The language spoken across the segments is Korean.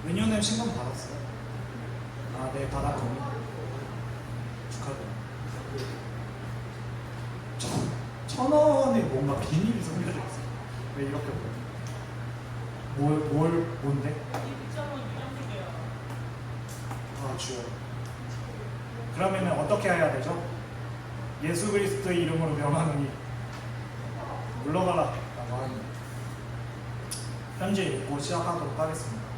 은유는 신금 받았어요? 아, 네, 받았군요. 축하드립니다. 1,000원에 뭔가 비밀이 숨겨져 있어요. 왜 이렇게 뭔데? 아, 주여. 그러면은 어떻게 해야 되죠? 예수 그리스도의 이름으로 명하노니 물러가라 라고 하는 편지 읽고 시작하도록 하겠습니다.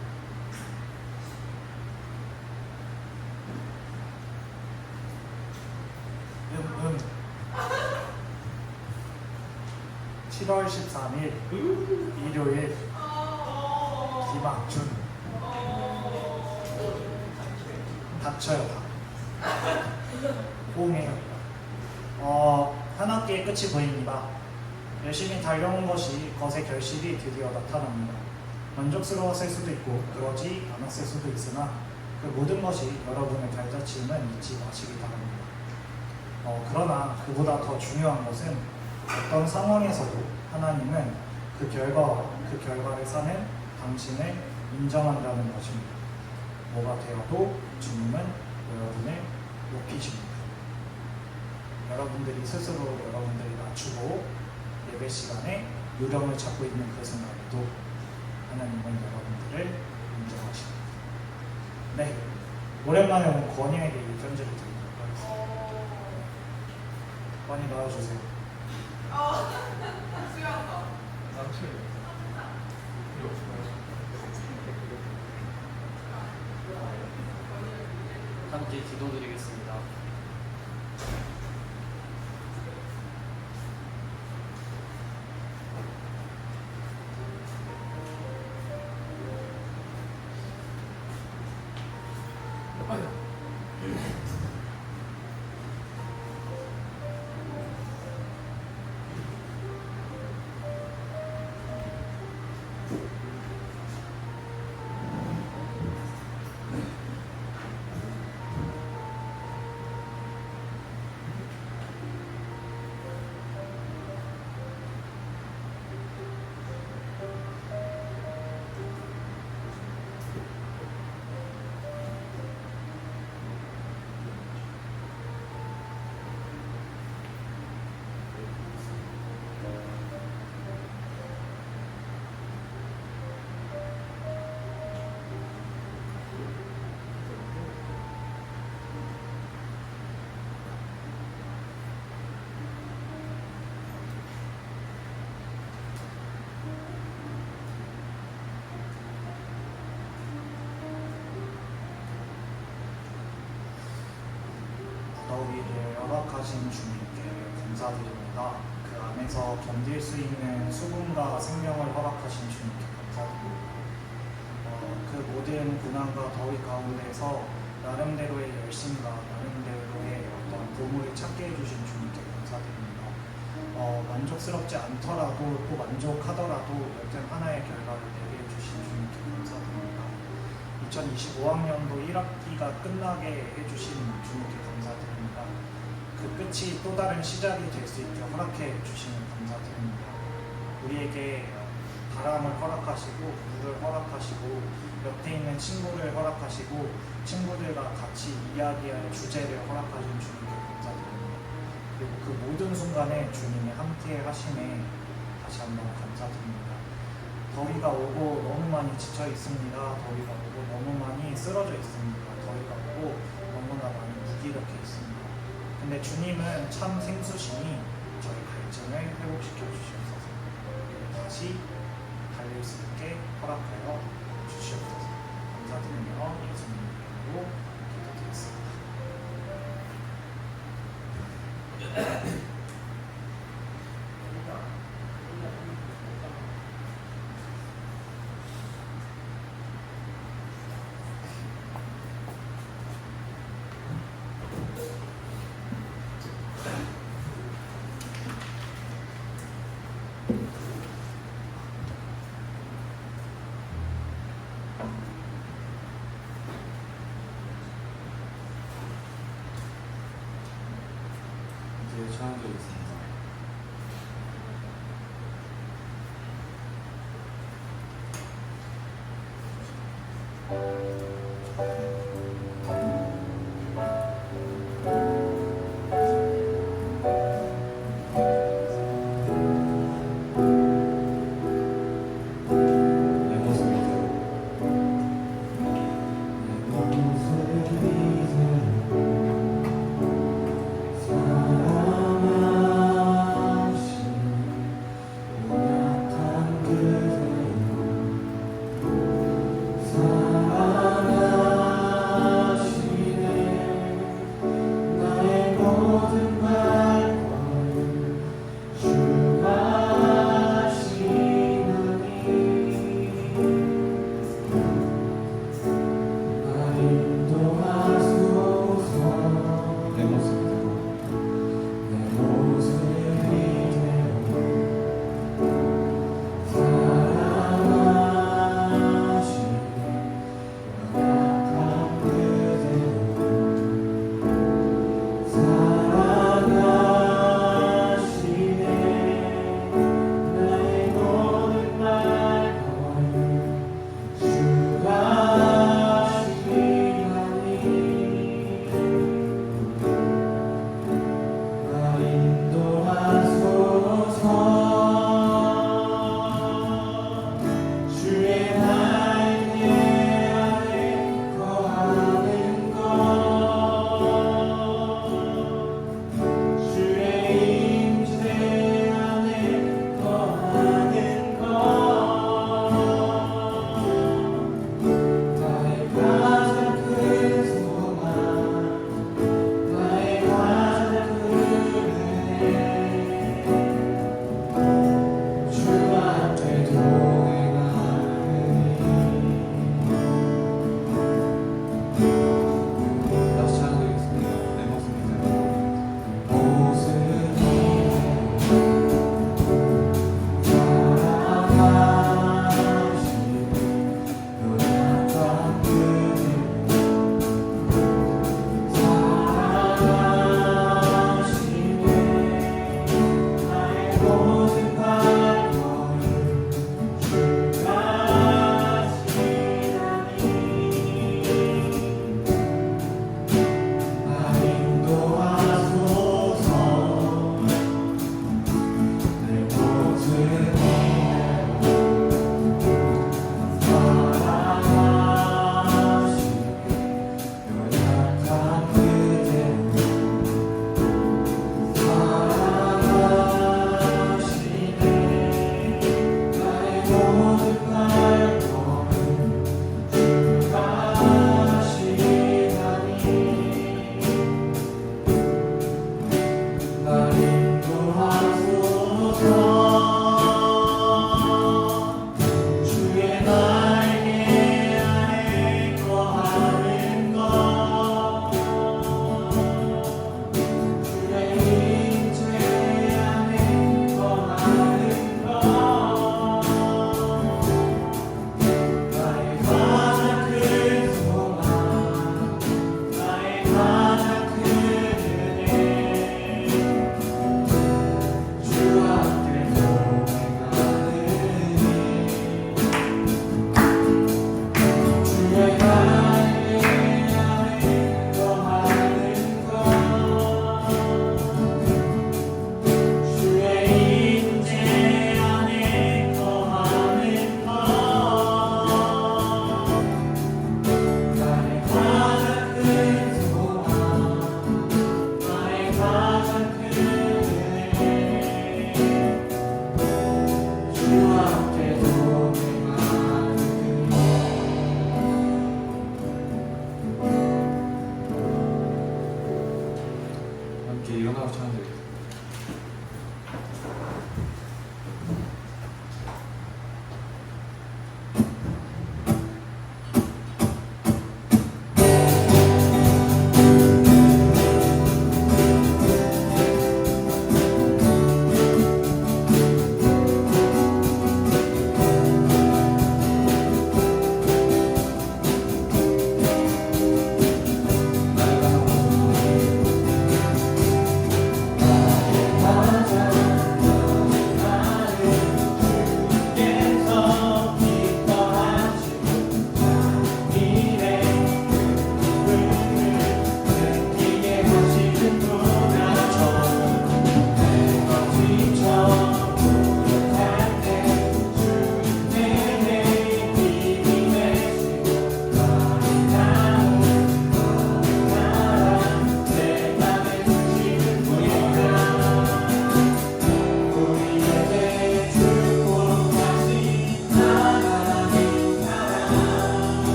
음. 7월 13일 일요일 김학준 닥쳐요 다. 호응해요. 한 학기의 끝이 보입니다. 열심히 달려온 것이 것의 결실이 드디어 나타납니다. 만족스러웠을 수도 있고 그러지 않았을 수도 있으나 그 모든 것이 여러분의 발자취임은 잊지 마시기 바랍니다. 그러나 그보다 더 중요한 것은 어떤 상황에서도 하나님은 그 결과와 그 결과를 사는 당신을 인정한다는 것입니다. 뭐가 되어도 주님은 여러분을 높이십니다. 여러분들이 스스로 여러분들이 낮추고 예배 시간에 요령을 찾고 있는 그 순간에도 하나님은 여러분들을 인정하십니다. 네, 오랜만에 온 권희에게 이 편지를 드리도록 하겠습니다. 권희 나와주세요. 수영거. 함께 기도드리겠습니다. 더위를 허락하신 주님께 감사드립니다. 그 안에서 견딜 수 있는 수분과 생명을 허락하신 주님께 감사드립니다. 그 모든 고난과 더위 가운데서 나름대로의 열심과 나름대로의 어떤 보물을 찾게 해주신 주님께 감사드립니다. 만족스럽지 않더라도 또 만족하더라도 여튼 하나의 결과를 내게 해주신 주님께 감사드립니다. 2025학년도 1학기가 끝나게 해주신 주님께 감사드립니다. 그 끝이 또 다른 시작이 될 수 있게 허락해 주시면 감사드립니다. 우리에게 바람을 허락하시고 물을 허락하시고 옆에 있는 친구를 허락하시고 친구들과 같이 이야기할 주제를 허락하신 주님께 감사드립니다. 그리고 그 모든 순간에 주님이 함께 하심에 다시 한번 감사드립니다. 더위가 오고 너무 많이 지쳐 있습니다. 더위가 오고 너무 많이 쓰러져 있습니다. 더위가 오고 너무나 많이 무기력해 있습니다. 근데 주님은 참 생수시니 저희 갈증을 회복시켜 주시옵소서. 다시 달릴 수 있게 허락하여 주시옵소서. 감사드리며 예수님 이름으로 기도드렸습니다. 내 모습 이대로 나의 모든 말 내 모습 이대로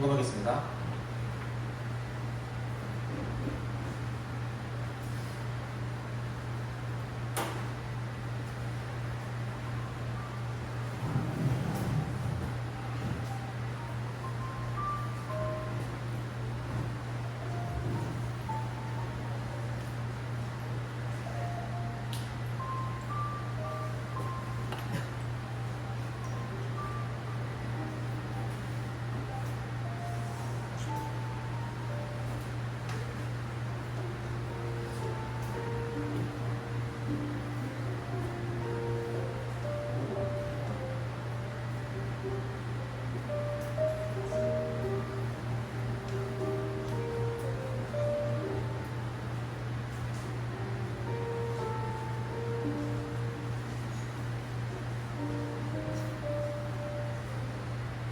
점검하겠습니다.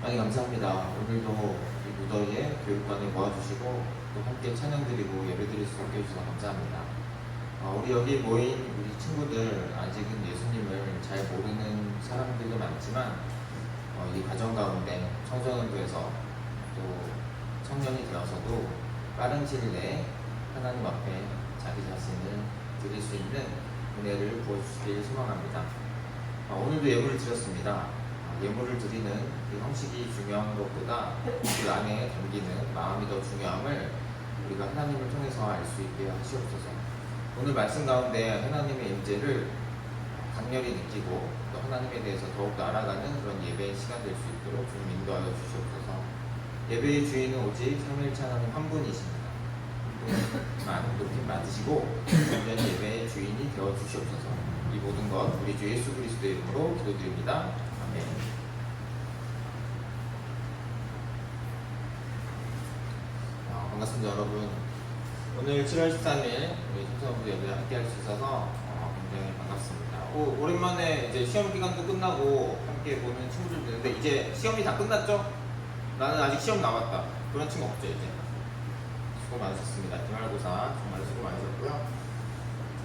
많이 감사합니다. 오늘도 이 무더위에 교육관에 모아주시고 또 함께 찬양 드리고 예배 드릴 수 있게 해주셔서 감사합니다. 우리 여기 모인 우리 친구들 아직은 예수님을 잘 모르는 사람들도 많지만 이 과정 가운데 청소년부에서 또 청년이 되어서도 빠른 시일 내에 하나님 앞에 자기 자신을 드릴 수 있는 은혜를 부어주시길 소망합니다. 오늘도 예물을 드렸습니다. 예물을 드리는 그 형식이 중요한 것보다 그 안에 담기는 마음이 더 중요함을 우리가 하나님을 통해서 알 수 있게 하시옵소서. 오늘 말씀 가운데 하나님의 임재를 강렬히 느끼고 또 하나님에 대해서 더욱더 알아가는 그런 예배의 시간 될 수 있도록 좀 인도하여 주시옵소서. 예배의 주인은 오직 삼위일체 하나님 한 분이십니다. 많은 높임 받으시고 완전히 예배의 주인이 되어 주시옵소서. 이 모든 것 우리 주 예수 그리스도의 이름으로 기도드립니다. 아멘. 반갑습니다, 여러분. 오늘 7월 13일 우리 청소년부 예배 함께 할 수 있어서 굉장히 반갑습니다. 오랜만에 이제 시험 기간도 끝나고 함께 보는 친구들도 있는데 이제 시험이 다 끝났죠? 나는 아직 시험 남았다. 그런 친구 없죠, 이제? 수고 많으셨습니다. 기말고사 정말 수고 많으셨고요.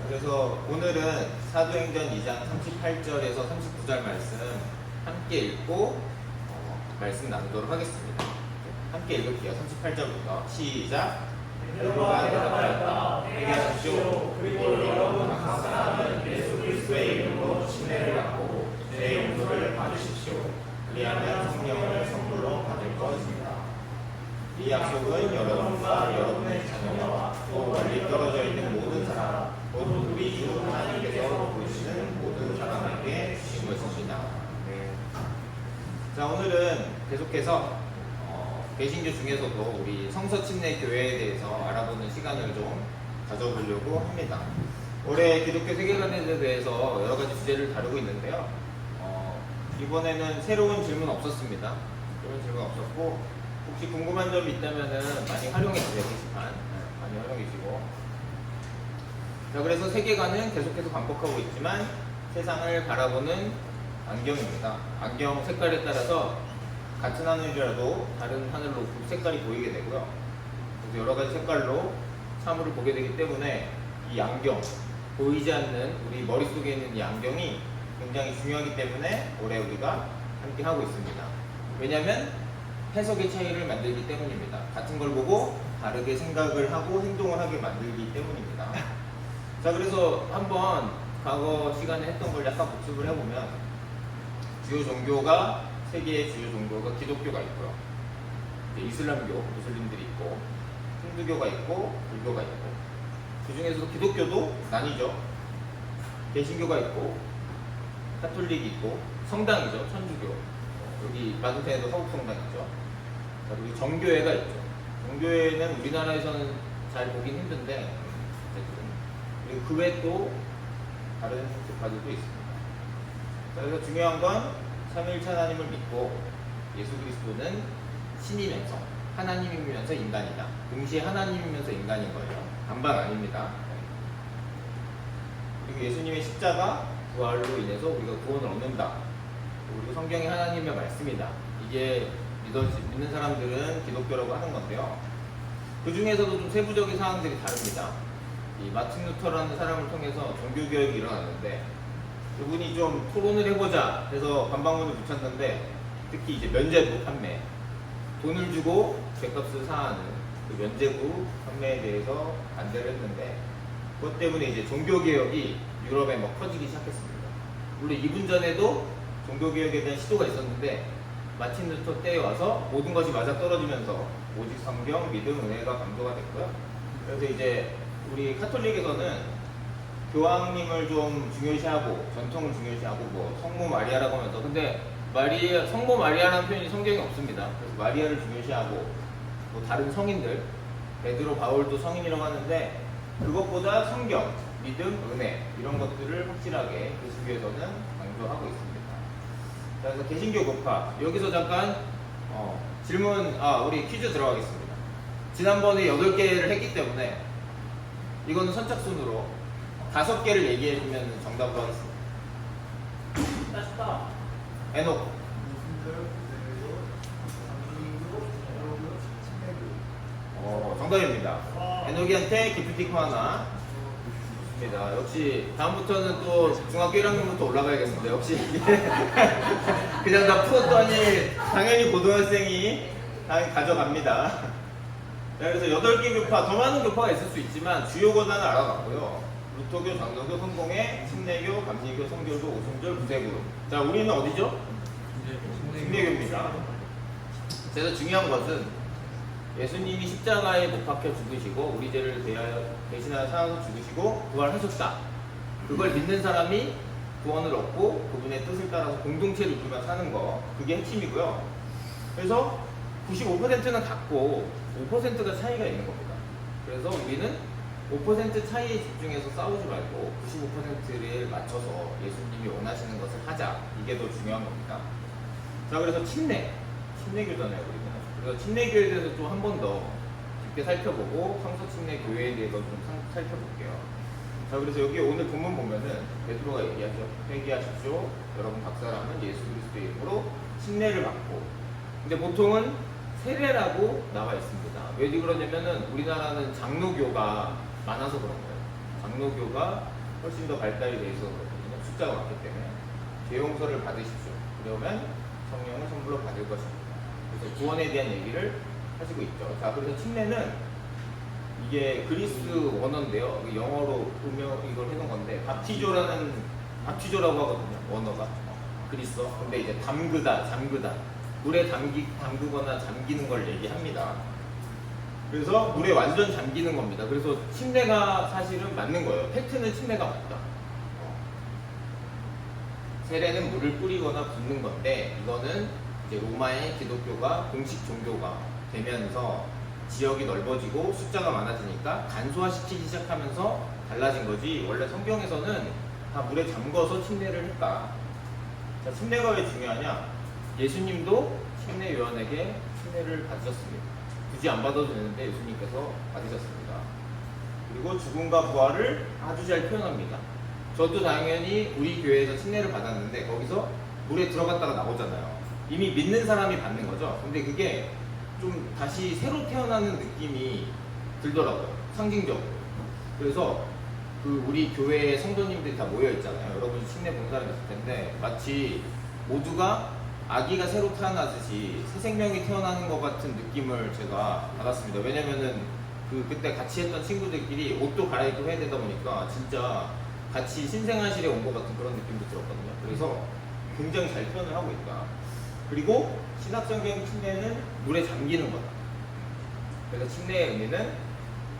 그래서 오늘은 사도행전 2장 38절에서 39절 말씀 함께 읽고 말씀 나누도록 하겠습니다. 함께 읽을게요. 38절부터 시작. 베드로가 대답하였다. 내게 하십시오. 그리고 여러분 각 사람은 예수 그리스도의 이름으로 침례를 받고 제 용서를 받으십시오. 그리하면 성령을 선물로 받을 것입니다. 이 약속은 여러분과 여러분의 자녀와 또 멀리 떨어져 있는 모든 사람, 곧 우리 주 하나님께서 보시는 모든 사람에게 주신 것입니다. 네. 자, 오늘은 계속해서 개신교 중에서도 우리 성서침례 교회에 대해서 알아보는 시간을 좀 가져보려고 합니다. 올해 기독교 세계관에 대해서 여러 가지 주제를 다루고 있는데요. 이번에는 새로운 질문 없었습니다. 그런 질문 없었고 혹시 궁금한 점이 있다면 많이 활용해 주세요. 게시판 많이 활용해 주시고. 자, 그래서 세계관은 계속해서 반복하고 있지만 세상을 바라보는 안경입니다. 안경 색깔에 따라서 같은 하늘이라도 다른 하늘로 색깔이 보이게 되고요. 그래서 여러 가지 색깔로 사물을 보게 되기 때문에 이 안경, 보이지 않는 우리 머릿속에 있는 이 안경이 굉장히 중요하기 때문에 올해 우리가 함께 하고 있습니다. 왜냐하면 해석의 차이를 만들기 때문입니다. 같은 걸 보고 다르게 생각을 하고 행동을 하게 만들기 때문입니다. 자, 그래서 한번 과거 시간에 했던 걸 약간 복습을 해보면 주요 종교가 세계의 주요 종교가 기독교가 있고요. 이슬람교, 무슬림들이 있고 힌두교가 있고 불교가 있고 그 중에서도 기독교도 나뉘죠. 개신교가 있고 카톨릭이 있고 성당이죠. 천주교. 여기 마드텐에도 서북성당이죠. 그리고 정교회가 있죠. 정교회는 우리나라에서는 잘 보긴 힘든데 그리고 그 외에 또 다른 교파들도 있습니다. 그래서 중요한 건 삼위일체 하나님을 믿고 예수 그리스도는 신이면서 하나님이면서 인간이다. 동시에 하나님이면서 인간인 거예요. 반반 아닙니다. 그리고 예수님의 십자가 부활로 인해서 우리가 구원을 얻는다. 그리고 성경이 하나님의 말씀이다. 이게 믿는 사람들은 기독교라고 하는 건데요. 그 중에서도 좀 세부적인 사항들이 다릅니다. 이 마틴 루터라는 사람을 통해서 종교개혁이 일어났는데 이분이 좀 토론을 해보자 해서 반박문을 붙였는데 특히 이제 면죄부 판매, 돈을 주고 죗값을 사하는 그 면제부 판매에 대해서 반대를 했는데 그것 때문에 이제 종교개혁이 유럽에 막 퍼지기 시작했습니다. 물론 이분 전에도 종교개혁에 대한 시도가 있었는데 마틴 루터 때에 와서 모든 것이 맞아떨어지면서 오직 성경, 믿음, 은혜가 강조가 됐고요. 그래서 이제 우리 카톨릭에서는 교황님을 좀 중요시하고 전통을 중요시하고 뭐 성모 마리아라고 하면서 근데 성모 마리아라는 표현이 성경에 없습니다. 그래서 마리아를 중요시하고 뭐 다른 성인들 베드로 바울도 성인이라고 하는데 그것보다 성경, 믿음, 은혜 이런 것들을 확실하게 개신교에서는 강조하고 있습니다. 자, 그래서 개신교 교파 여기서 잠깐 질문 우리 퀴즈 들어가겠습니다. 지난번에 8개를 했기 때문에 이거는 선착순으로 5개를 얘기해주면 정답으로 하겠습니다. 쉽다. 에녹 정답입니다. 에녹이한테 기프티콘 하나 좋습니다. 역시 다음부터는 또 중학교 1학년부터 올라가야겠는데 역시 그냥 다 풀었더니 당연히 고등학생이 당연히 가져갑니다. 자, 그래서 8개 교파, 더 많은 교파가 있을 수 있지만 주요 권한을 알아봤고요. 루터교, 장로교, 성공회, 침례교, 감리교, 성교교, 오순절, 구세교. 자, 우리는 어디죠? 침례교입니다. 그래서 중요한 것은 예수님이 십자가에 못 박혀 죽으시고 우리 죄를 대신하여 살아서 죽으시고 부활하셨다. 그걸 믿는 사람이 구원을 얻고 그분의 뜻을 따라서 공동체를 이끌며 사는 거, 그게 핵심이고요. 그래서 95%는 같고 5%가 차이가 있는 겁니다. 그래서 우리는 5% 차이에 집중해서 싸우지 말고 95%를 맞춰서 예수님이 원하시는 것을 하자. 이게 더 중요한 겁니다. 자, 그래서 침례교잖아요, 우리는. 그래서 침례교에 대해서 좀 한 번 더 깊게 살펴보고 성서 침례 교회에 대해서 좀 살펴볼게요. 자, 그래서 여기 오늘 본문 보면은 베드로가 얘기하죠. 회개하십시오. 여러분 각 사람은 예수 그리스도의 이름으로 침례를 받고. 근데 보통은 세례라고 나와 있습니다. 왜 그러냐면은 우리나라는 장로교가 많아서 그런 거예요. 장로교가 훨씬 더 발달이 돼 있어서 그렇거든요. 숫자가 많기 때문에 죄용서를 받으십시오. 그러면 성령을 선물로 받을 것입니다. 그래서 구원에 대한 얘기를 하시고 있죠. 자, 그래서 침례는 이게 그리스 원어인데요. 영어로 이걸 해놓은 건데 밥티조라고 하거든요. 원어가 그리스어. 근데 이제 잠그다 물에 담그거나 잠기는 걸 얘기합니다. 그래서 물에 완전 잠기는 겁니다. 그래서 침례가 사실은 맞는 거예요. 팩트는 침례가 맞다. 세례는 물을 뿌리거나 붓는 건데 이거는 이제 로마의 기독교가 공식 종교가 되면서 지역이 넓어지고 숫자가 많아지니까 간소화시키기 시작하면서 달라진 거지 원래 성경에서는 다 물에 잠궈서 침례를 했다. 자, 침례가 왜 중요하냐? 예수님도 침례 요한에게 침례를 받으셨습니다. 굳이 안 받아도 되는데 예수님께서 받으셨습니다. 그리고 죽음과 부활을 아주 잘 표현합니다. 저도 당연히 우리 교회에서 침례를 받았는데 거기서 물에 들어갔다가 나오잖아요. 이미 믿는 사람이 받는 거죠. 근데 그게 좀 다시 새로 태어나는 느낌이 들더라고요. 상징적으로. 그래서 그 우리 교회의 성도님들이 다 모여 있잖아요. 여러분이 침례 본 사람 있을 텐데 마치 모두가 아기가 새로 태어나듯이 새 생명이 태어나는 것 같은 느낌을 제가 받았습니다. 왜냐면은 그때 같이 했던 친구들끼리 옷도 갈아입고 해야 되다 보니까 진짜 같이 신생아실에 온 것 같은 그런 느낌도 들었거든요. 그래서 굉장히 잘 표현을 하고 있다. 그리고 신학성경 침례는 물에 잠기는 거다. 그래서 침례의 의미는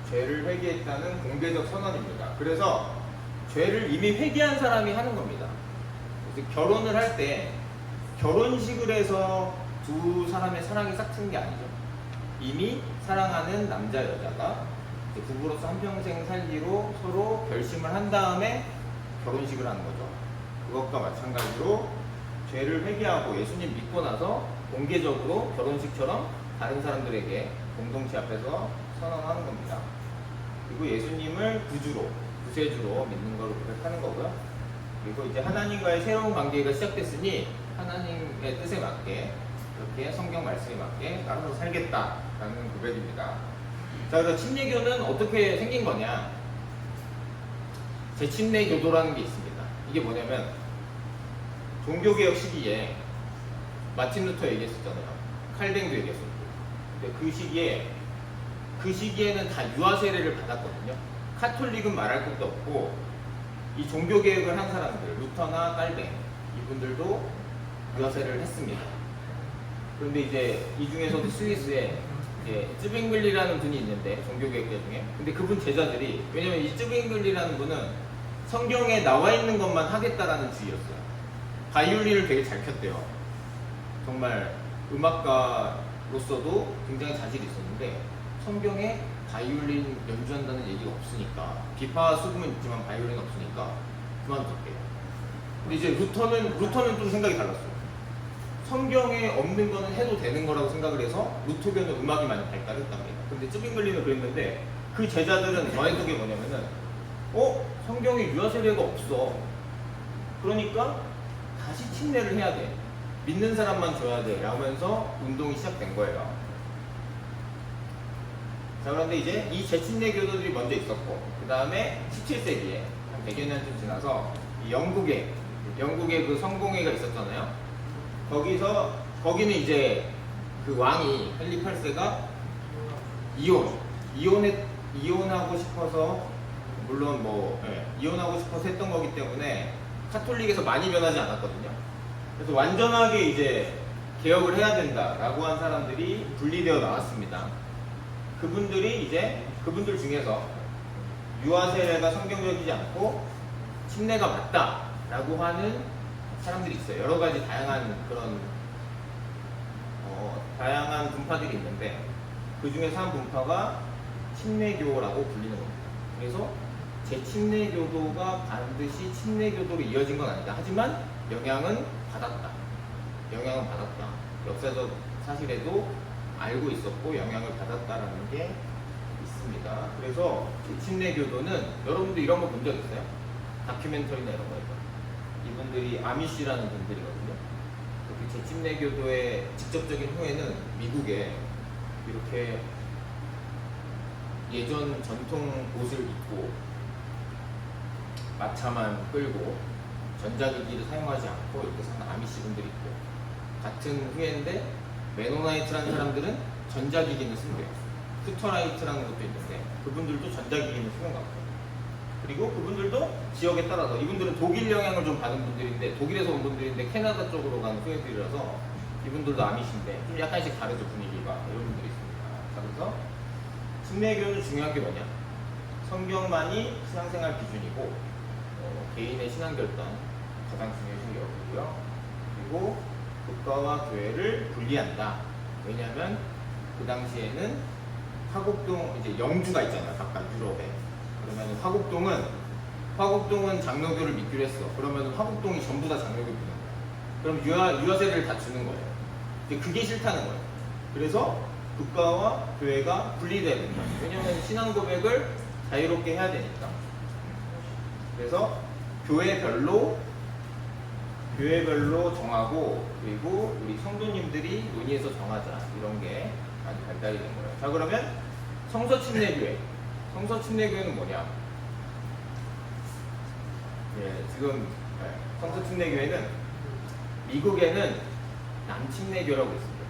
죄를 회개했다는 공개적 선언입니다. 그래서 죄를 이미 회개한 사람이 하는 겁니다. 그래서 결혼을 할 때 결혼식을 해서 두 사람의 사랑이 싹트는 게 아니죠. 이미 사랑하는 남자 여자가 부부로서 한평생 살기로 서로 결심을 한 다음에 결혼식을 하는 거죠. 그것과 마찬가지로 죄를 회개하고 예수님 믿고 나서 공개적으로 결혼식처럼 다른 사람들에게 공동체 앞에서 선언하는 겁니다. 그리고 예수님을 구세주로 믿는 걸 고백하는 거고요. 그리고 이제 하나님과의 새로운 관계가 시작됐으니 하나님의 뜻에 맞게 이렇게 성경 말씀에 맞게 따라서 살겠다라는 고백입니다. 자, 그래서 침례교는 어떻게 생긴 거냐? 제침례교도라는 게 있습니다. 이게 뭐냐면 종교개혁 시기에 마틴 루터 얘기했었잖아요. 칼뱅도 얘기했었고 근데 그 시기에는 다 유아 세례를 받았거든요. 카톨릭은 말할 것도 없고 이 종교 개혁을 한 사람들, 루터나 깔뱅 이분들도 유아 세례를 했습니다. 그런데 이제 이 중에서도 스위스에 쯔빙글리라는 분이 있는데 종교 개혁자 중에, 근데 그분 제자들이, 왜냐면 이 쯔빙글리라는 분은 성경에 나와 있는 것만 하겠다라는 주의였어요. 바이올린을 되게 잘 켰대요. 정말 음악가로서도 굉장히 자질이 있었는데 성경에 바이올린 연주한다는 얘기가 없으니까, 비파 수금은 있지만 바이올린 없으니까 그만뒀대요. 근데 이제 루터는 좀 생각이 달랐어요. 성경에 없는 거는 해도 되는 거라고 생각을 해서 루터교는 음악이 많이 발달했단 말이에요. 근데 쯔빙글리는 그랬는데 그 제자들은 머릿속에 뭐냐면은 성경에 유아 세례가 없어. 그러니까 다시 침례를 해야 돼. 믿는 사람만 줘야 돼. 라면서 운동이 시작된 거예요. 자, 그런데 이제 이 재침례 교도들이 먼저 있었고, 그 다음에 17세기에 한 100여 년쯤 지나서 이 영국에 그 성공회가 있었잖아요. 거기는 이제 그 왕이 헨리 8세가 이혼하고 싶어서, 물론 이혼하고 싶어서 했던 거기 때문에 카톨릭에서 많이 변하지 않았거든요. 그래서 완전하게 이제 개혁을 해야 된다라고 한 사람들이 분리되어 나왔습니다. 그분들 중에서 유아 세례가 성경적이지 않고 침례가 맞다라고 하는 사람들이 있어요. 여러 가지 다양한 다양한 분파들이 있는데 그 중에서 한 분파가 침례교라고 불리는 겁니다. 그래서 재침례교도가 반드시 침례교도로 이어진 건 아니다. 하지만 영향은 받았다. 역사적 사실에도 알고 있었고 영향을 받았다라는 게 있습니다. 그래서 재침례교도는 여러분들 이런 거 본 적 있어요? 다큐멘터리나 이런 거에서 이분들이 아미쉬라는 분들이거든요. 그 재침례교도의 직접적인 후예는 미국에 이렇게 예전 전통 옷을 입고 마차만 끌고 전자기기를 사용하지 않고 이렇게 사는 아미시 분들이 있고, 같은 후예인데 메노나이트라는 사람들은 전자기기는 쓴대요. 큐터라이트라는 것도 있는데 그분들도 전자기기는 쓰는 것 같아요. 그리고 그분들도 지역에 따라서, 이분들은 독일 영향을 좀 받은 분들인데, 독일에서 온 분들인데 캐나다 쪽으로 간 후예들이라서 이분들도 아미시인데 좀 약간씩 다르죠, 분위기가. 이런 분들이 있습니다. 자, 그래서 침례교는 중요한 게 뭐냐? 성경만이 신앙생활 기준이고 개인의 신앙결단 가장 중요한 게 없고요. 그리고 국가와 교회를 분리한다. 왜냐하면 그 당시에는 화곡동, 이제 영주가 있잖아요, 각각 유럽에. 그러면 화곡동은 장로교를 믿기로 했어. 그러면 화곡동이 전부 다 장로교 믿는 거야. 그럼 유아세례를 다 주는 거예요. 근데 그게 싫다는 거예요. 그래서 국가와 교회가 분리돼야 된다. 왜냐하면 신앙 고백을 자유롭게 해야 되니까. 그래서 교회별로 정하고, 그리고 우리 성도님들이 논의해서 정하자, 이런 게 많이 발달이 된 거예요. 자, 그러면 성서침례교회. 성서침례교회는 뭐냐? 지금 성서침례교회는 미국에는 남침례교라고 있습니다.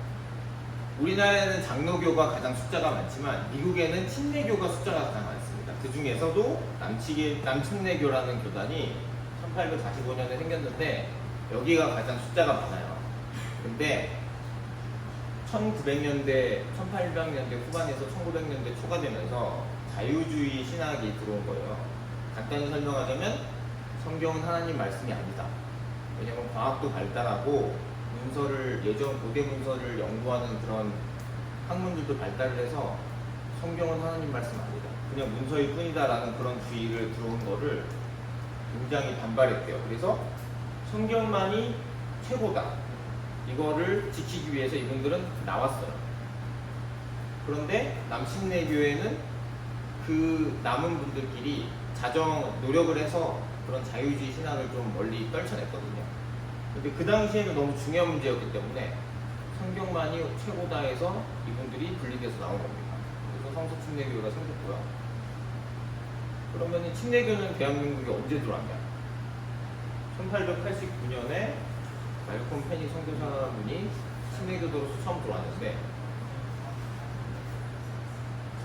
우리나라에는 장로교가 가장 숫자가 많지만 미국에는 침례교가 숫자가 가장 많습니다. 그 중에서도 남침례교라는 교단이 1845년에 생겼는데 여기가 가장 숫자가 많아요. 근데 1800년대 후반에서 1900년대 초가 되면서 자유주의 신학이 들어온 거예요. 간단히 설명하자면 성경은 하나님 말씀이 아니다. 왜냐하면 과학도 발달하고 예전 고대 문서를 연구하는 그런 학문들도 발달을 해서 성경은 하나님 말씀 아니다, 그냥 문서일 뿐이다라는 그런 주의를 들어온 거를 굉장히 반발했대요. 그래서 성경만이 최고다, 이거를 지키기 위해서 이분들은 나왔어요. 그런데 남침례교회는 그 남은 분들끼리 노력을 해서 그런 자유주의 신앙을 좀 멀리 떨쳐냈거든요. 근데 그 당시에는 너무 중요한 문제였기 때문에 성경만이 최고다 해서 이분들이 분리돼서 나온 겁니다. 그래서 성서침례교회가 생겼고요. 그러면 침례교는 대한민국에 언제 들어왔냐? 1889년에 말콤 페니 선교사라는 분이 침례교도로서 처음 들어왔는데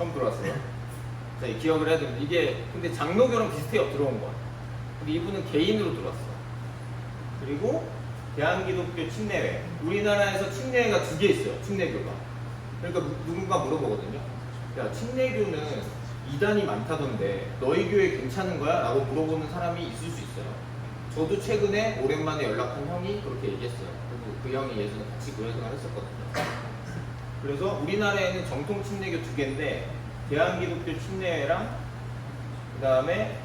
처음 들어왔어요. 자, 기억을 해야 됩니다. 이게 근데 장로교랑 비슷해요. 들어온 건. 근데 이분은 개인으로 들어왔어. 그리고 대한기독교 침례회. 우리나라에서 침례회가 2개 있어요. 침례교가. 그러니까 누군가 물어보거든요. 야, 침례교는 이단이 많다던데 너희 교회 괜찮은 거야? 라고 물어보는 사람이 있을 수 있어요. 저도 최근에 오랜만에 연락한 형이 그렇게 얘기했어요. 그리고 그 형이 예전에 같이 교회 생활 했었거든요. 그래서 우리나라에는 정통 침례교 2개인데 대한기독교 침례회랑 그 다음에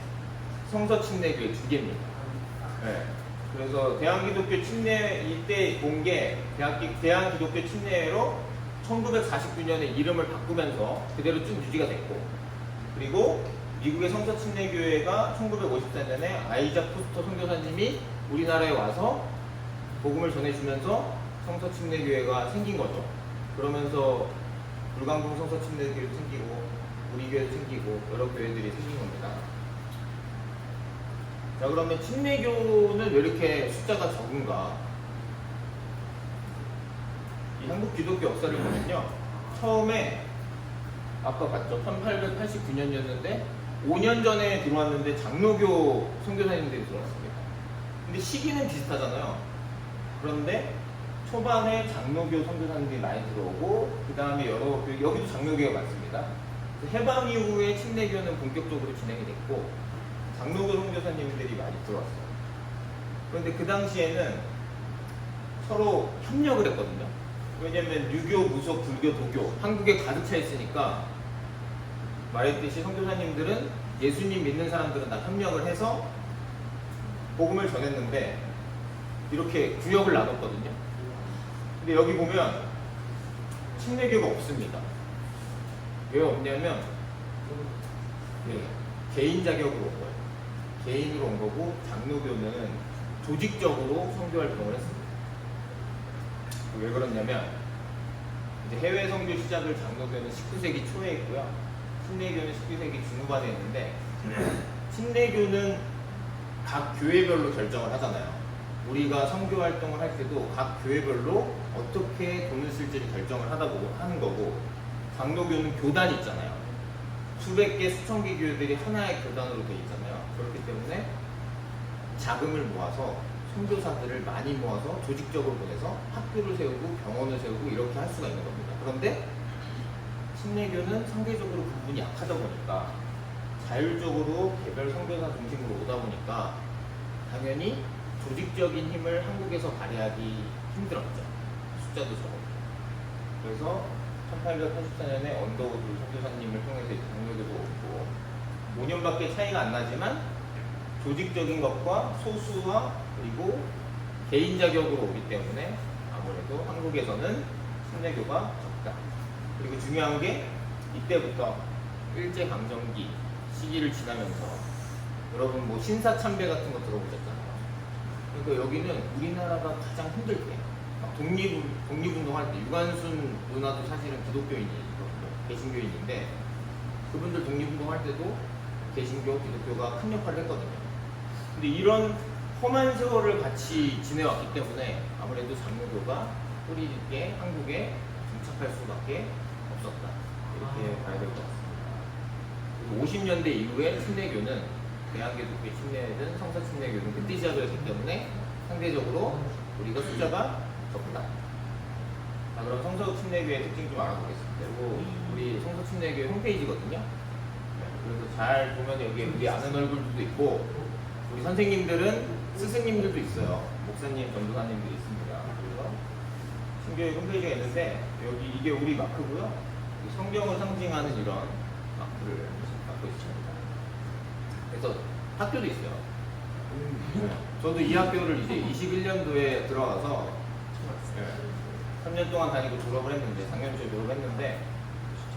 성서 침례교회 2개입니다. 네. 그래서 대한기독교 침례 이때 본 게 대한기독교 침례회로 1949년에 이름을 바꾸면서 그대로 쭉 유지가 됐고, 그리고 미국의 성서 침례교회가 1954년에 아이작 포스터 선교사님이 우리나라에 와서 복음을 전해주면서 성서 침례교회가 생긴 거죠. 그러면서 불광동 성서 침례교회도 생기고 우리 교회도 생기고 여러 교회들이 생긴 겁니다. 자, 그러면 침례교는 왜 이렇게 숫자가 적은가? 이 한국 기독교 역사를 보면요, 처음에 아까 봤죠? 1889년이었는데 5년 전에 들어왔는데 장로교 선교사님들이 들어왔습니다. 근데 시기는 비슷하잖아요. 그런데 초반에 장로교 선교사님들이 많이 들어오고 그 다음에 여기도 장로교가 많습니다. 해방 이후에 침례교는 본격적으로 진행이 됐고 장로교 선교사님들이 많이 들어왔어요. 그런데 그 당시에는 서로 협력을 했거든요. 왜냐면 유교, 무속, 불교, 도교 한국에 가득 차 있으니까 말했듯이 선교사님들은 예수님 믿는 사람들은 다 협력을 해서 복음을 전했는데 이렇게 구역을 나눴거든요. 근데 여기 보면 침례교가 없습니다. 왜 없냐면 개인 자격으로 온 거예요. 개인으로 온 거고 장로교는 조직적으로 선교 활동을 했습니다. 왜 그러냐면 이제 해외 선교 시작을 장로교는 19세기 초에 했고요. 침례교는 19세기 중후반에 했는데 침례교는 각 교회별로 결정을 하잖아요. 우리가 선교 활동을 할 때도 각 교회별로 어떻게 돈을 쓸지를 결정을 하는 거고, 장로교는 교단이 있잖아요. 수백 개, 수천 개 교회들이 하나의 교단으로 되어 있잖아요. 그렇기 때문에 자금을 모아서 선교사들을 많이 모아서 조직적으로 보내서 학교를 세우고 병원을 세우고 이렇게 할 수가 있는 겁니다. 그런데 침례교는 상대적으로 부분이 약하다 보니까 자율적으로 개별 선교사 중심으로 오다 보니까 당연히 조직적인 힘을 한국에서 발휘하기 힘들었죠. 숫자도 적었고. 그래서 1884년에 언더우드 선교사님을 통해서 장로교도 오고 5년밖에 차이가 안 나지만 조직적인 것과 소수와 그리고 개인 자격으로 오기 때문에 아무래도 한국에서는 침례교가 적다. 그리고 중요한 게 이때부터 일제강점기 시기를 지나면서 여러분 뭐 신사참배 같은 거 들어보셨잖아요. 그러니까 여기는 우리나라가 가장 힘들 때 독립운동할 때 유관순 누나도 사실은 기독교인이거든요. 개신교인인데 그분들 독립운동할 때도 개신교, 기독교가 큰 역할을 했거든요. 근데 이런 험한 세월을 같이 지내왔기 때문에 아무래도 장로교가 뿌리 있게 한국에 정착할 수밖에 없었다. 이렇게 봐야 될 것 같습니다. 50년대 이후에 침례교는 대한기독교 침례든 성서 침례교는 그때 시작이었기 때문에 상대적으로 우리가 숫자가 적다. 자, 그럼 성서 침례교의 특징 좀 알아보겠습니다. 그리고 우리 성서 침례교의 홈페이지거든요. 그래서 잘 보면 여기 우리 아는 얼굴들도 있고 우리 선생님들은 스승님들도 있어요. 목사님, 전도사님들이 있습니다. 그래서 신교육 홈페이지가 있는데 여기 이게 우리 마크고요. 성경을 상징하는 이런 마크를 갖고 있습니다. 그래서 학교도 있어요. 저도 이 학교를 이제 21년도에 들어가서 3년 동안 다니고 졸업을 했는데 작년 초에 졸업했는데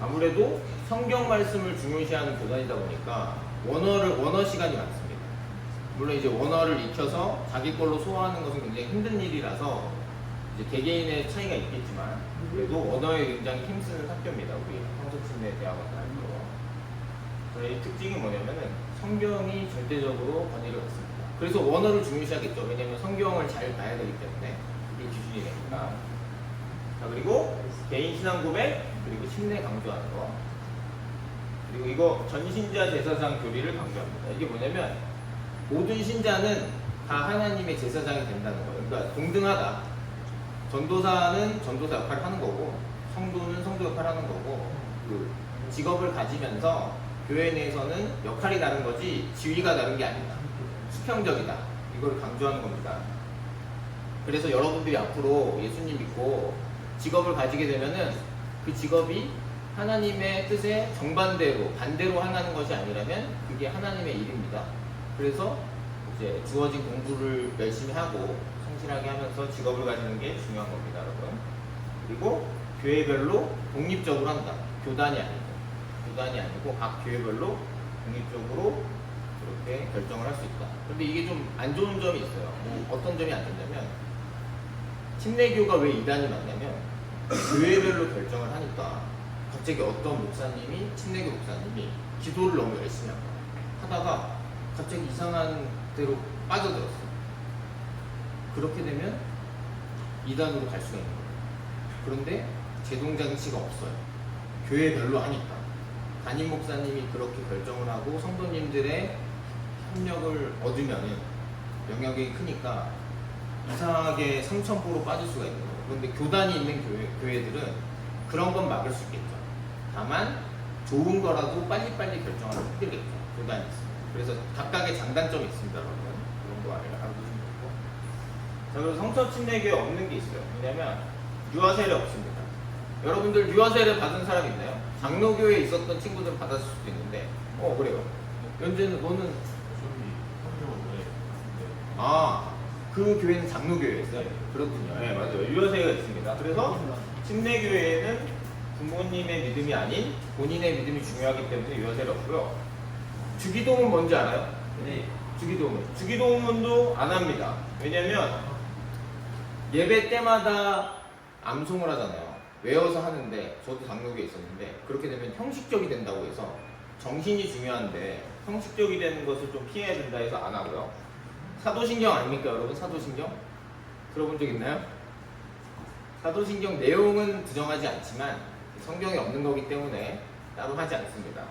아무래도 성경 말씀을 중요시하는 교단이다 보니까 원어 시간이 많습니다. 물론 이제 원어를 익혀서 자기 걸로 소화하는 것은 굉장히 힘든 일이라서 이제 개개인의 차이가 있겠지만 그래도 원어에 굉장히 힘쓰는 학교입니다. 우리 성서침례대학원 다니고 저희 특징이 뭐냐면은 성경이 절대적으로 번역을 했습니다. 그래서 원어를 중요시하겠죠. 왜냐하면 성경을 잘 봐야 되기 때문에 이게 기준이 되니까. 자, 그리고 개인 신앙 고백 그리고 침례 강조하는 거. 그리고 이거 전신자 제사장 교리를 강조합니다. 이게 뭐냐면 모든 신자는 다 하나님의 제사장이 된다는 거예요. 그러니까 동등하다. 전도사는 전도사 역할을 하는 거고 성도는 성도 역할을 하는 거고 그 직업을 가지면서 교회 내에서는 역할이 다른 거지 지위가 다른 게 아니다. 수평적이다. 이걸 강조하는 겁니다. 그래서 여러분들이 앞으로 예수님 믿고 직업을 가지게 되면은 그 직업이 하나님의 뜻에 정반대로 반대로 행하는 것이 아니라면 그게 하나님의 일입니다. 그래서 이제 주어진 공부를 열심히 하고 성실하게 하면서 직업을 가지는 게 중요한 겁니다, 여러분. 그리고 교회별로 독립적으로 한다. 교단이 아니고 각 교회별로 독립적으로 그렇게 결정을 할 수 있다. 그런데 이게 좀 안 좋은 점이 있어요. 어떤 점이 안 좋냐면 침례교가 왜 이단이 많냐면 교회별로 결정을 하니까 갑자기 어떤 목사님이 침례교 목사님이 기도를 너무 열심히 하다가 갑자기 이상한 데로 빠져들었어요. 그렇게 되면 이단으로 갈 수가 있는 거예요. 그런데 제동장치가 없어요. 교회별로 하니까 담임 목사님이 그렇게 결정을 하고 성도님들의 협력을 얻으면 영향력이 크니까 이상하게 삼천포로 빠질 수가 있는 거예요. 그런데 교단이 있는 교회들은 그런 건 막을 수 있겠죠. 다만 좋은 거라도 빨리빨리 결정하기 힘들겠죠. 교단이 있습니다. 그래서 각각의 장단점이 있습니다, 여러분. 그런 거 알아두시면 좋고. 자, 그리고 성서 침례교회 없는 게 있어요. 왜냐면 유아 세례 없습니다. 여러분들 유아 세례 받은 사람 있나요? 장로교회에 있었던 친구들은 받았을 수도 있는데, 그래요. 연재는 너는 그 교회는 장로교회였어요. 그렇군요. 네, 맞아요. 유아 세례가 있습니다. 그래서 침례교회에는 부모님의 믿음이 아닌 본인의 믿음이 중요하기 때문에 유아 세례 없고요. 주기도문 뭔지 알아요? 네. 주기도문도 안 합니다. 왜냐면 예배 때마다 암송을 하잖아요. 외워서 하는데 저도 장로교에 있었는데 그렇게 되면 형식적이 된다고 해서 정신이 중요한데 형식적이 되는 것을 좀 피해야 된다 해서 안 하고요. 사도신경 아닙니까, 여러분? 사도신경? 들어본 적 있나요? 사도신경 내용은 부정하지 않지만 성경에 없는 거기 때문에 따로 하지 않습니다.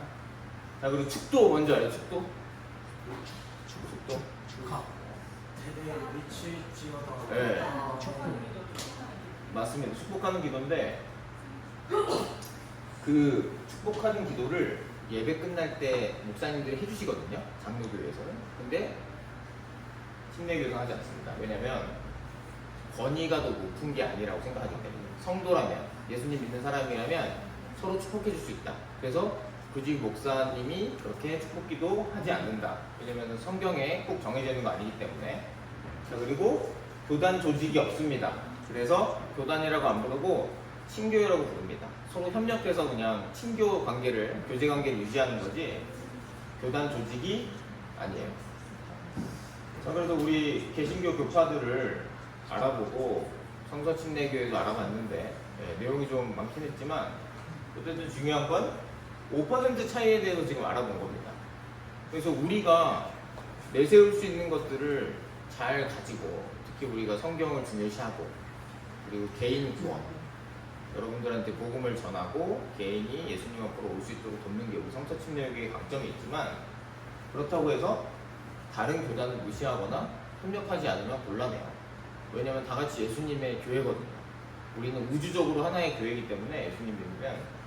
자, 그리고 축도 뭔지 알아요? 축도? 축하. 세대 위치지어다. 네. 맞습니다. 축복하는 기도인데 그 축복하는 기도를 예배 끝날 때 목사님들이 해주시거든요. 장로교회에서는. 근데 침례교회에서는 하지 않습니다. 왜냐면 권위가 더 높은 게 아니라고 생각하기 때문에 성도라면 예수님 믿는 사람이라면 서로 축복해 줄 수 있다. 그래서 굳이 목사님이 그렇게 축복기도 하지 않는다. 왜냐면 성경에 꼭 정해져 있는 거 아니기 때문에. 자, 그리고 교단 조직이 없습니다. 그래서 교단이라고 안 부르고 친교회라고 부릅니다. 서로 협력해서 그냥 친교 관계를, 교제 관계를 유지하는 거지 교단 조직이 아니에요. 자, 그래서 우리 개신교 교파들을 알아보고 성서침례교회도 알아봤는데 내용이 좀 많긴 했지만 어쨌든 중요한 건 5% 차이에 대해서 지금 알아본 겁니다. 그래서 우리가 내세울 수 있는 것들을 잘 가지고 특히 우리가 성경을 중요시하고 그리고 개인 구원 여러분들한테 복음을 전하고 개인이 예수님 앞으로 올 수 있도록 돕는 게 우리 성서침례교회의 강점이 있지만 그렇다고 해서 다른 교단을 무시하거나 협력하지 않으면 곤란해요. 왜냐하면 다 같이 예수님의 교회거든요. 우리는 우주적으로 하나의 교회이기 때문에 예수님 믿으면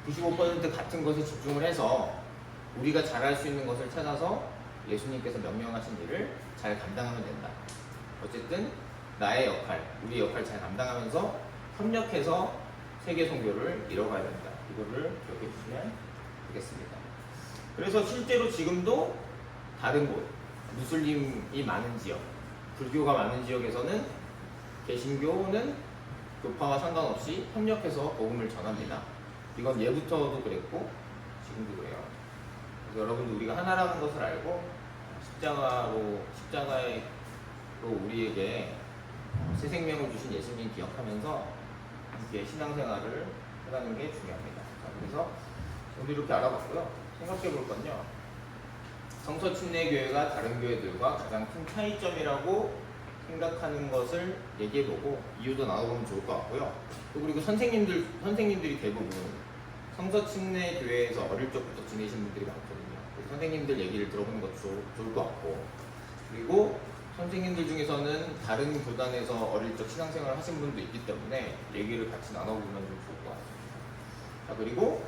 95% 같은 것에 집중을 해서 우리가 잘할 수 있는 것을 찾아서 예수님께서 명령하신 일을 잘 감당하면 된다. 어쨌든 나의 역할, 우리 역할 잘 감당하면서 협력해서 세계 선교를 이뤄가야 된다. 이거를 기억해 주시면 되겠습니다. 그래서 실제로 지금도 다른 곳, 무슬림이 많은 지역, 불교가 많은 지역에서는 개신교는 교파와 상관없이 협력해서 복음을 전합니다. 이건 예부터도 그랬고 지금도 그래요. 그래서 여러분들 우리가 하나라는 것을 알고 십자가로 우리에게 새 생명을 주신 예수님 기억하면서 함께 신앙생활을 해가는 게 중요합니다. 자, 그래서 오늘 이렇게 알아봤고요. 생각해 볼 건요. 성서침례교회가 다른 교회들과 가장 큰 차이점이라고 생각하는 것을 얘기해보고 이유도 나눠보면 좋을 것 같고요. 또 그리고 선생님들이 대부분 성서침례 교회에서 어릴 적부터 지내신 분들이 많거든요. 그래서 선생님들 얘기를 들어보는 것도 좋을 것 같고, 그리고 선생님들 중에서는 다른 교단에서 어릴 적 신앙생활을 하신 분도 있기 때문에 얘기를 같이 나눠보면 좀 좋을 것 같습니다. 자, 그리고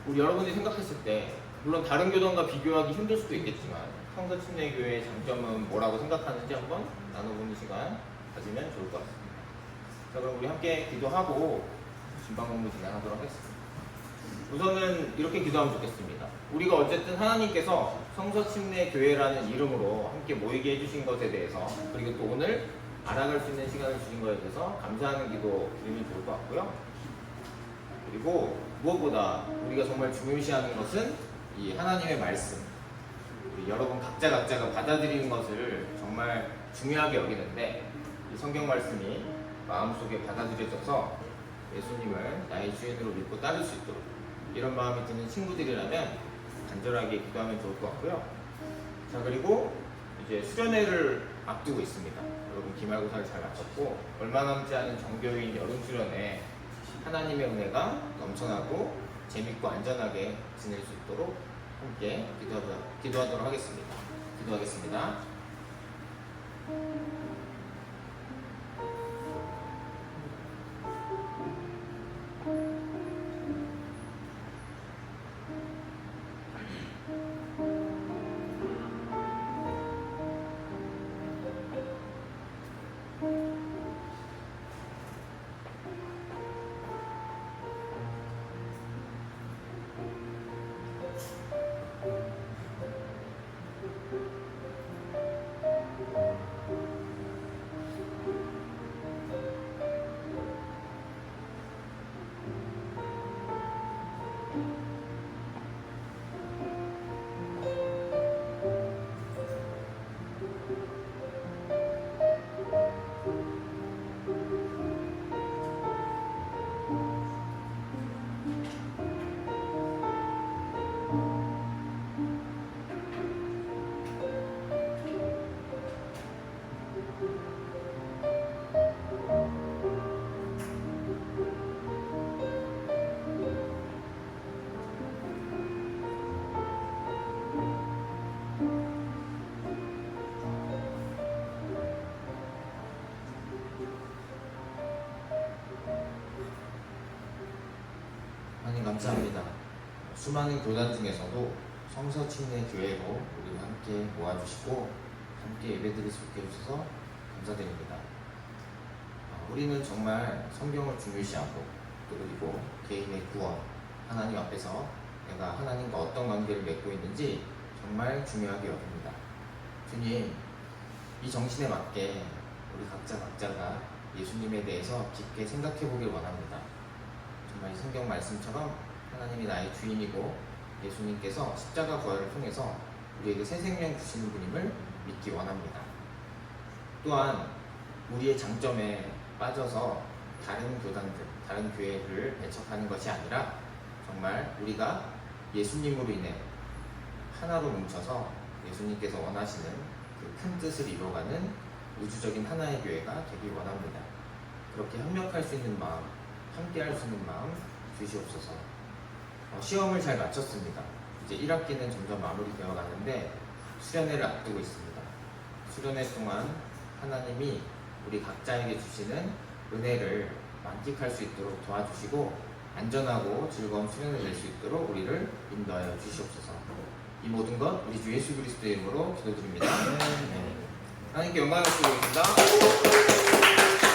우리 여러분이 생각했을 때 물론 다른 교단과 비교하기 힘들 수도 있겠지만 성서침례교회의 장점은 뭐라고 생각하는지 한번 나눠보는 시간 가지면 좋을 것 같습니다. 자, 그럼 우리 함께 기도하고 진방 공부 진행하도록 하겠습니다. 우선은 이렇게 기도하면 좋겠습니다. 우리가 어쨌든 하나님께서 성서침례교회라는 이름으로 함께 모이게 해주신 것에 대해서, 그리고 또 오늘 알아갈 수 있는 시간을 주신 것에 대해서 감사하는 기도 드리면 좋을 것 같고요. 그리고 무엇보다 우리가 정말 중요시하는 것은 이 하나님의 말씀, 우리 여러분 각자가 받아들이는 것을 정말 중요하게 여기는데, 이 성경 말씀이 마음속에 받아들여져서 예수님을 나의 주인으로 믿고 따를 수 있도록, 이런 마음이 드는 친구들이라면 간절하게 기도하면 좋을 것 같고요. 자, 그리고 이제 수련회를 앞두고 있습니다. 여러분 기말고사를 잘 마쳤고 얼마 남지 않은 정교인 여름 수련회, 하나님의 은혜가 넘쳐나고 재밌고 안전하게 지낼 수 있도록 함께 기도하도록 하겠습니다. 기도하겠습니다. 하나님 감사합니다. 수많은 교단 중에서도 성서침례교회로 우리를 함께 모아주시고 함께 예배드릴 수 있게 해주셔서 감사드립니다. 우리는 정말 성경을 중요시하고, 또 그리고 개인의 구원, 하나님 앞에서 내가 하나님과 어떤 관계를 맺고 있는지 정말 중요하게 여깁니다. 주님, 이 정신에 맞게 우리 각자가 예수님에 대해서 깊게 생각해 보길 원합니다. 정말 이 성경 말씀처럼 하나님이 나의 주인이고 예수님께서 십자가 부활을 통해서 우리에게 새 생명 주시는 분임을 믿기 원합니다. 또한 우리의 장점에 빠져서 다른 교단들, 다른 교회를 배척하는 것이 아니라 정말 우리가 예수님으로 인해 하나로 뭉쳐서 예수님께서 원하시는 그 큰 뜻을 이루어가는 우주적인 하나의 교회가 되길 원합니다. 그렇게 협력할 수 있는 마음, 함께 할 수 있는 마음 주시옵소서. 시험을 잘 마쳤습니다. 이제 1학기는 점점 마무리되어 가는데 수련회를 앞두고 있습니다. 수련회 동안 하나님이 우리 각자에게 주시는 은혜를 만끽할 수 있도록 도와주시고 안전하고 즐거운 수련회 될 수 있도록 우리를 인도하여 주시옵소서. 이 모든 것 우리 주 예수 그리스도의 이름으로 기도드립니다. 네. 하나님께 영광을 드리겠습니다.